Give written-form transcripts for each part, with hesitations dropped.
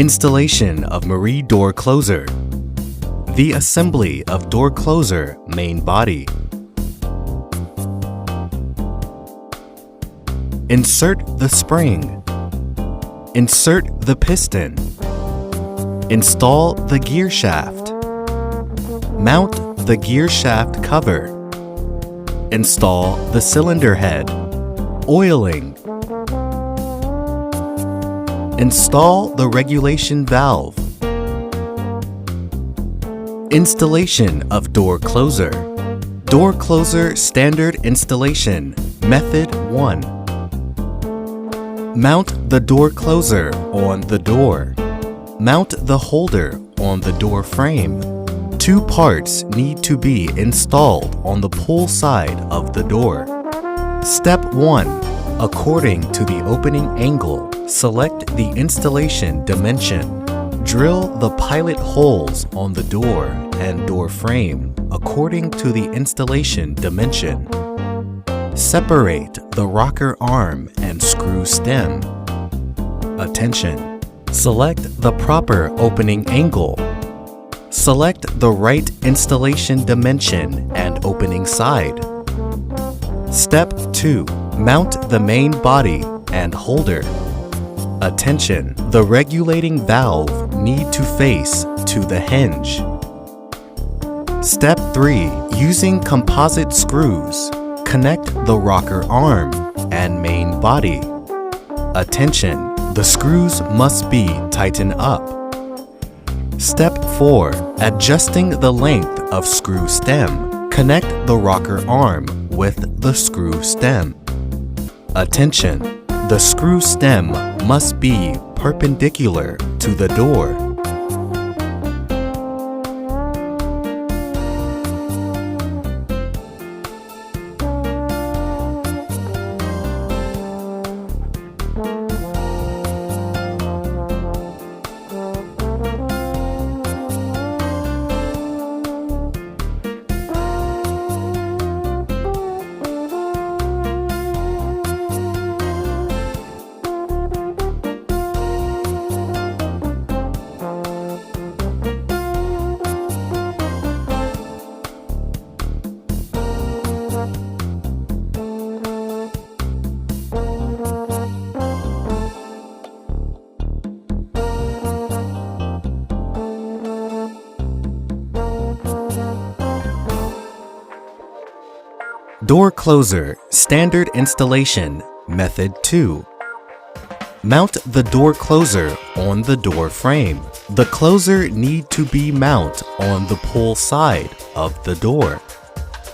Installation of Marie door closer. The assembly of door closer main body. Insert the spring. Insert the piston. Install the gear shaft. Mount the gear shaft cover. Install the cylinder head. Oiling. Install the regulation valve. Installation of door closer. Door closer standard installation, method 1. Mount the door closer on the door. Mount the holder on the door frame. 2 parts need to be installed on the pull side of the door. Step 1. According to the opening angle, select the installation dimension. Drill the pilot holes on the door and door frame according to the installation dimension. Separate the rocker arm and screw stem. Attention! Select the proper opening angle. Select the right installation dimension and opening side. Step 2. Mount the main body and holder. Attention! The regulating valve need to face to the hinge. Step 3. Using composite screws, connect the rocker arm and main body. Attention! The screws must be tightened up. Step 4. Adjusting the length of screw stem. Connect the rocker arm with the screw stem. Attention! The screw stem must be perpendicular to the door. Door closer standard installation, method 2. Mount the door closer on the door frame. The closer need to be mounted on the pull side of the door.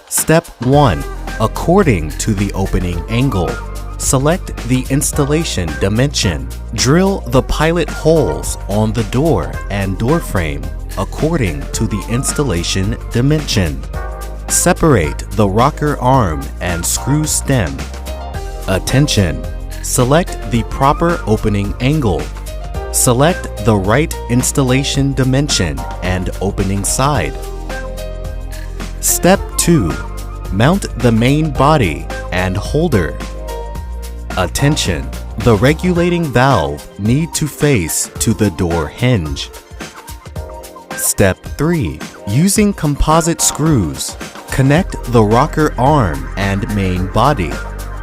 Step 1. According to the opening angle, select the installation dimension. Drill the pilot holes on the door and door frame according to the installation dimension. Separate the rocker arm and screw stem. Attention! Select the proper opening angle. Select the right installation dimension and opening side. Step 2. Mount the main body and holder. Attention! The regulating valve need to face to the door hinge. Step 3. Using composite screws, connect the rocker arm and main body.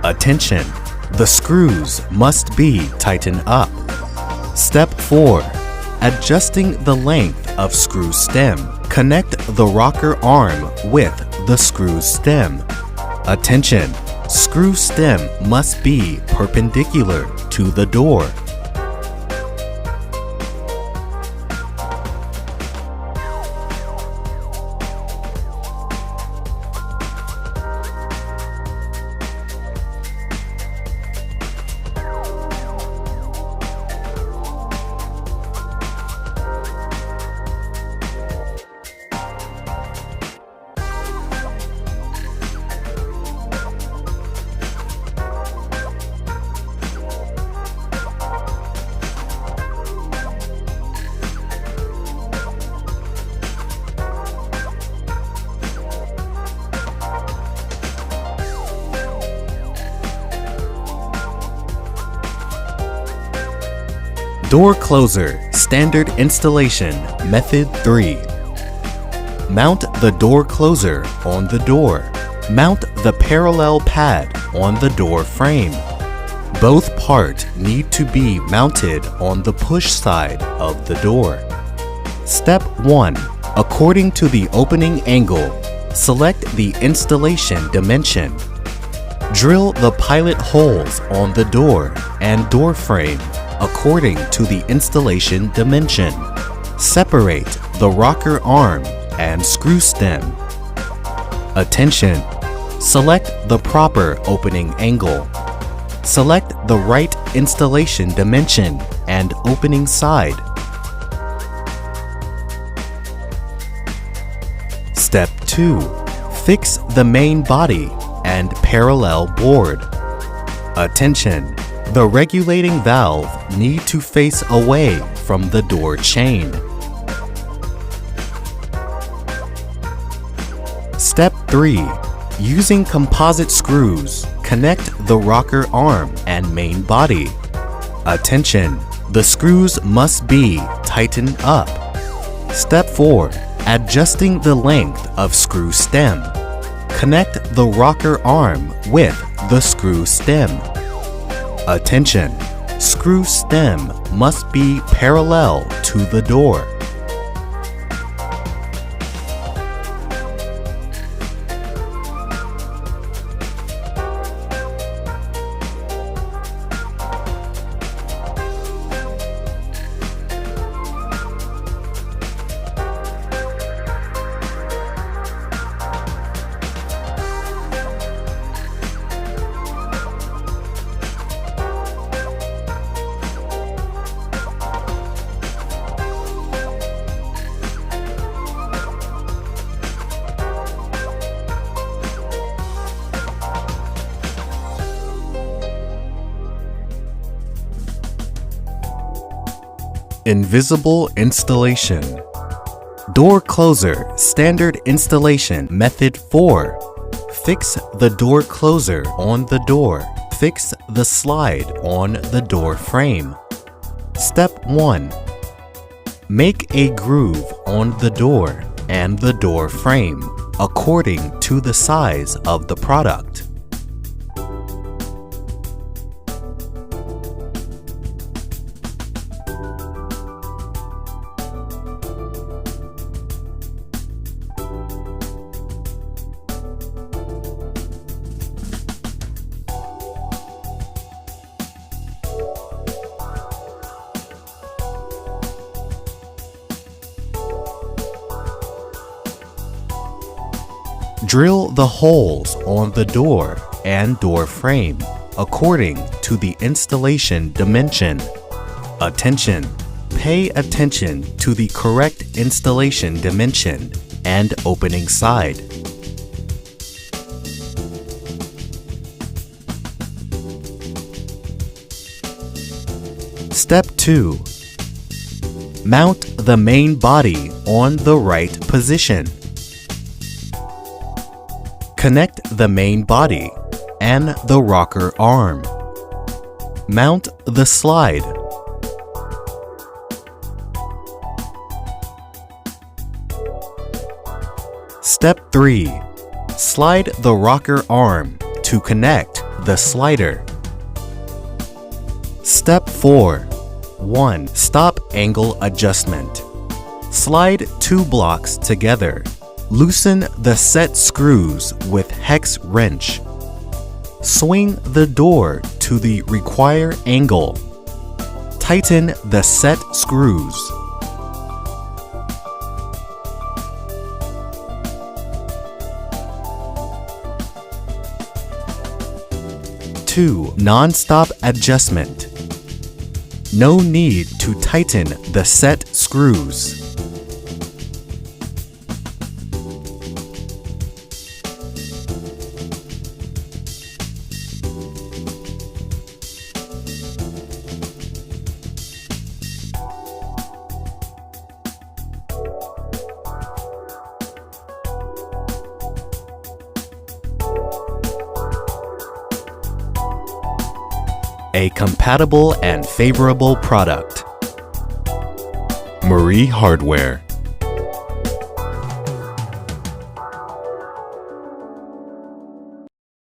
Attention! The screws must be tightened up. Step 4. Adjusting the length of screw stem. Connect the rocker arm with the screw stem. Attention! Screw stem must be perpendicular to the door. Door closer Standard Installation Method 3. Mount the door closer on the door. Mount the parallel pad on the door frame. Both parts need to be mounted on the push side of the door. Step 1. According to the opening angle, select the installation dimension. Drill the pilot holes on the door and door frame according to the installation dimension. Separate the rocker arm and screw stem. Attention! Select the proper opening angle. Select the right installation dimension and opening side. Step 2. Fix the main body and parallel board. Attention! The regulating valve need to face away from the door chain. Step 3. Using composite screws, connect the rocker arm and main body. Attention! The screws must be tightened up. Step 4. Adjusting the length of screw stem. Connect the rocker arm with the screw stem. Attention! Screw stem must be parallel to the door. Invisible installation. Door closer standard installation method 4. Fix the door closer on the door. Fix the slide on the door frame. Step 1. Make a groove on the door and the door frame according to the size of the product. Drill the holes on the door and door frame according to the installation dimension. Attention! Pay attention to the correct installation dimension and opening side. Step 2. Mount the main body on the right position. Connect the main body and the rocker arm. Mount the slide. Step 3. Slide the rocker arm to connect the slider. Step 4. 1. Stop angle adjustment. Slide 2 blocks together. Loosen the set screws with hex wrench. Swing the door to the required angle. Tighten the set screws. Two. Non-stop adjustment. No need to tighten the set screws. A compatible and favorable product. Marie Hardware.